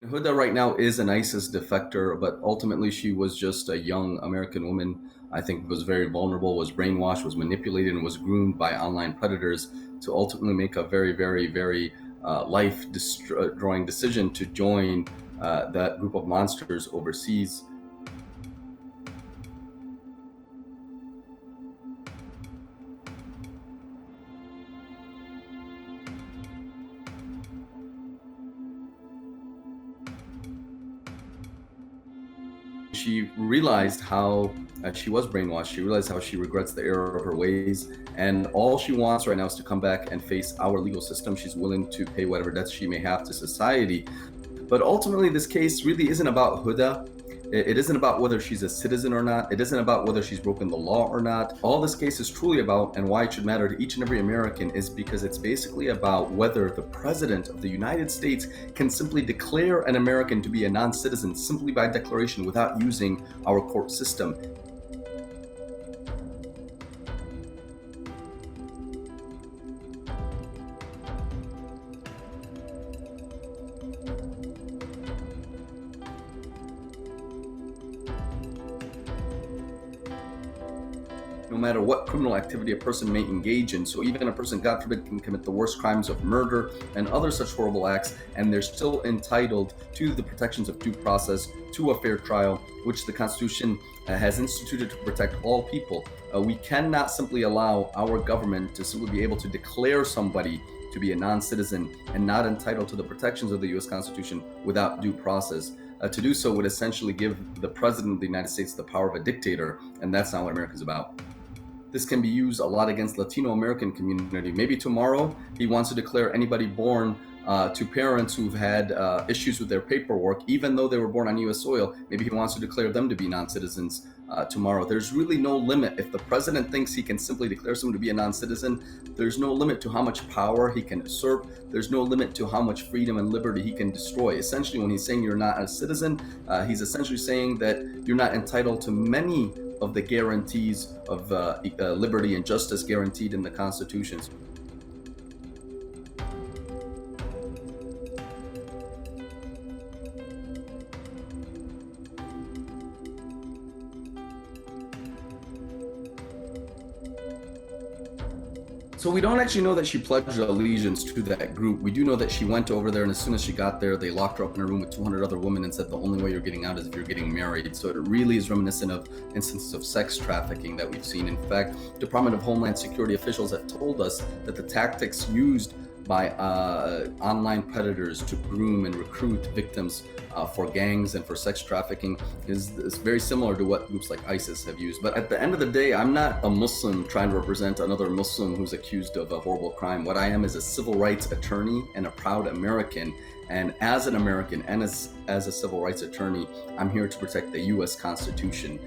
Hoda right now is an ISIS defector, but ultimately she was just a young American woman. I think was very vulnerable, was brainwashed, was manipulated, and was groomed by online predators to ultimately make a very, very, very life destroying decision to join that group of monsters overseas. She realized how she was brainwashed. She realized how she regrets the error of her ways. And all she wants right now is to come back and face our legal system. She's willing to pay whatever debts she may have to society. But ultimately, this case really isn't about Huda. It isn't about whether she's a citizen or not. It isn't about whether she's broken the law or not. All this case is truly about, and why it should matter to each and every American, is because it's basically about whether the president of the United States can simply declare an American to be a non citizen simply by declaration without using our court system. No matter what criminal activity a person may engage in. So even a person, God forbid, can commit the worst crimes of murder and other such horrible acts, and they're still entitled to the protections of due process, to a fair trial, which the Constitution has instituted to protect all people. We cannot simply allow our government to simply be able to declare somebody to be a non-citizen and not entitled to the protections of the U.S. Constitution without due process. To do so would essentially give the president of the United States the power of a dictator, and that's not what America's about. This can be used a lot against Latino American community. Maybe tomorrow he wants to declare anybody born to parents who've had issues with their paperwork, even though they were born on U.S. soil. Maybe he wants to declare them to be non-citizens tomorrow. There's really no limit. If the president thinks he can simply declare someone to be a non-citizen, there's no limit to how much power he can usurp. There's no limit to how much freedom and liberty he can destroy. Essentially, when he's saying you're not a citizen, he's essentially saying that you're not entitled to many of the guarantees of liberty and justice guaranteed in the Constitution. So we don't actually know that she pledged allegiance to that group. We do know that she went over there, and as soon as she got there, they locked her up in a room with 200 other women and said the only way you're getting out is if you're getting married. So it really is reminiscent of instances of sex trafficking that we've seen. In fact, Department of Homeland Security officials have told us that the tactics used by online predators to groom and recruit victims for gangs and for sex trafficking is very similar to what groups like ISIS have used. But at the end of the day, I'm not a Muslim trying to represent another Muslim who's accused of a horrible crime. What I am is a civil rights attorney and a proud American. And as an American and as a civil rights attorney, I'm here to protect the U.S. Constitution,